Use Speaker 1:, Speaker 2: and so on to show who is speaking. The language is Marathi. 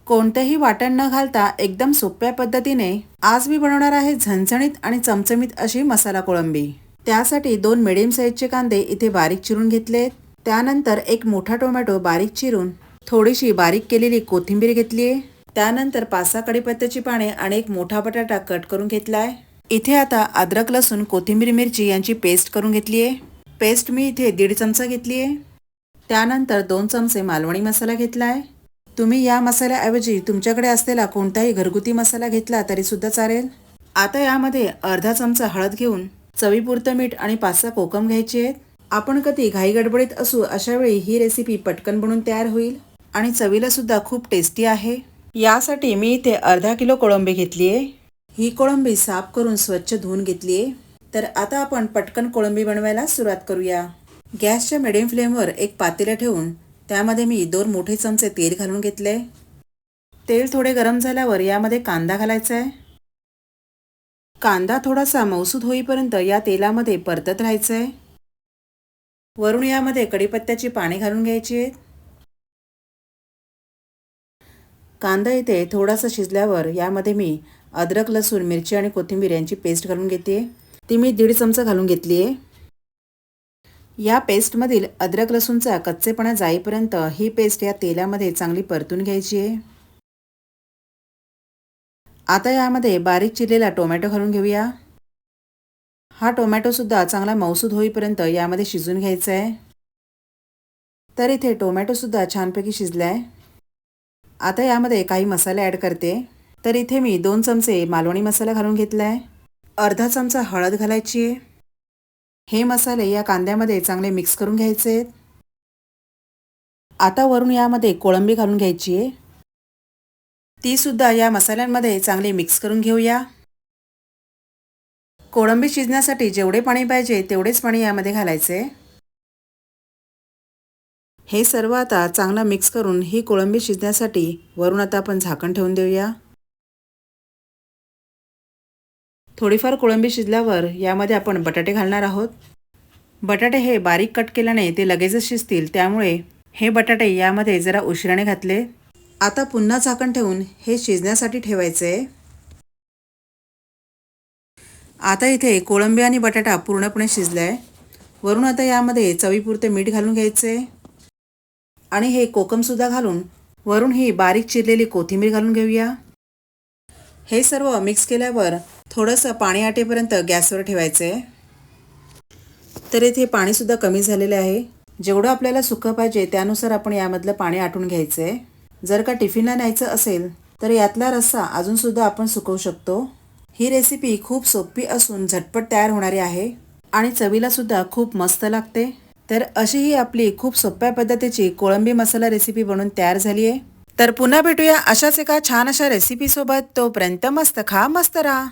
Speaker 1: कोणतेही वाटण न घालता एकदम सोप्या पद्धतीने आज मी बनवणार आहे झणझणीत आणि चमचमीत अशी मसाला कोळंबी। त्यासाठी 2 मिडियम साईजचे कांदे इथे बारीक चिरून घेतलेत। त्यानंतर एक मोठा टोमॅटो बारीक चिरून, थोडीशी बारीक केलेली कोथिंबीर घेतलीये। त्यानंतर 5-6 कढीपत्त्याची पाने आणि एक मोठा बटाटा कट करून घेतलाय। इथे आता अद्रक लसूण कोथिंबीर मिरची यांची पेस्ट करून घेतलीये। पेस्ट मी इथे 1.5 चमचा घेतलीये। त्यानंतर 2 चमचे मालवणी मसाला घेतलाय। तुम्ही या मसाल्याऐवजी तुमच्याकडे असलेला कोणताही घरगुती मसाला घेतला तरी सुद्धा चालेल। आता यामध्ये अर्धा चमचा हळद घेऊन चवीपुरतं मीठ आणि 5-6 कोकम घ्यायचे आहेत। आपण कधी घाई गडबडीत असू अशा वेळी ही रेसिपी पटकन बनून तयार होईल आणि चवीला सुद्धा खूप टेस्टी आहे। यासाठी मी इथे अर्धा किलो कोळंबी घेतलीये। ही कोळंबी साफ करून स्वच्छ धुवून घेतलीये। तर आता आपण पटकन कोळंबी बनवायला सुरुवात करूया। गॅसच्या मिडियम फ्लेमवर एक पातेलं ठेवून त्यामध्ये मी 2 मोठे चमचे तेल घालून घेतले। तेल थोडे गरम झाल्यावर यामध्ये कांदा घालायचा आहे। कांदा थोडासा मऊसूत होईपर्यंत या तेलामध्ये परतत राहायचं आहे। वरून यामध्ये कढीपत्त्याची पाने घालून घ्यायची आहेत। कांदा इथे थोडासा शिजल्यावर यामध्ये मी अद्रक लसूण मिरची आणि कोथिंबीर यांची पेस्ट घालून घेते। ती मी 1.5 चमचा घालून घेतली आहे। या पेस्टमधील अद्रक लसूणचा कच्चेपणा जाईपर्यंत ही पेस्ट या तेलामध्ये चांगली परतून घ्यायची आहे। आता यामध्ये बारीक चिरलेला टोमॅटो घालून घेऊया। हा टोमॅटो सुद्धा चांगला मऊसूत होईपर्यंत यामध्ये शिजून घ्यायचा आहे। तर इथे टोमॅटो सुद्धा छानपैकी शिजलाय। आता यामध्ये काही मसाले ॲड करते। तर इथे मी 2 चमचे मालवणी मसाला घालून घेतलाय। अर्धा चमचा हळद घालायची आहे। हे मसाले या कांद्यामध्ये चांगले मिक्स करून घ्यायचे आहेत। आता वरून यामध्ये कोळंबी घालून घ्यायची आहे। ती सुद्धा या मसाल्यांमध्ये चांगली मिक्स करून घेऊया। कोळंबी शिजण्यासाठी जेवढे पाणी पाहिजे तेवढेच पाणी यामध्ये घालायचे। हे सर्व आता चांगलं मिक्स करून ही कोळंबी शिजण्यासाठी वरून आता आपण झाकण ठेवून देऊया। थोडीफार कोळंबी शिजल्यावर यामध्ये आपण बटाटे घालणार आहोत। बटाटे हे बारीक कट केल्याने ते लगेचच शिजतील, त्यामुळे हे बटाटे यामध्ये जरा उशिराने घातले। आता पुन्हा झाकण ठेवून हे शिजण्यासाठी ठेवायचे। आता इथे कोळंबी आणि बटाटा पूर्णपणे शिजलाय। वरून आता यामध्ये चवीपुरते मीठ घालून घ्यायचे आणि हे कोकम सुद्धा घालून वरून ही बारीक चिरलेली कोथिंबीर घालून घेऊया। हे सर्व मिक्स केल्यावर थोडंसं पाणी आटेपर्यंत गॅसवर ठेवायचे। तर इथे पाणी सुद्धा कमी झालेले आहे। जेवढं आपल्याला सुकं पाहिजे त्यानुसार आपण यामधलं पाणी आटून घ्यायचे। जर का टिफिनला न्यायचं असेल तर यातला रस्सा अजून सुद्धा आपण सुकवू शकतो। ही रेसिपी खूप सोपी असून झटपट तयार होणारी आहे आणि चवीला सुद्धा खूप मस्त लागते। तर अशी ही आपली खूप सोप्या पद्धतीची कोळंबी मसाला रेसिपी बनून तयार झाली आहे। तर पुन्हा भेटूया अशाच एका छान अशा रेसिपी सोबत। तोपर्यंत मस्त खा, मस्त राहा।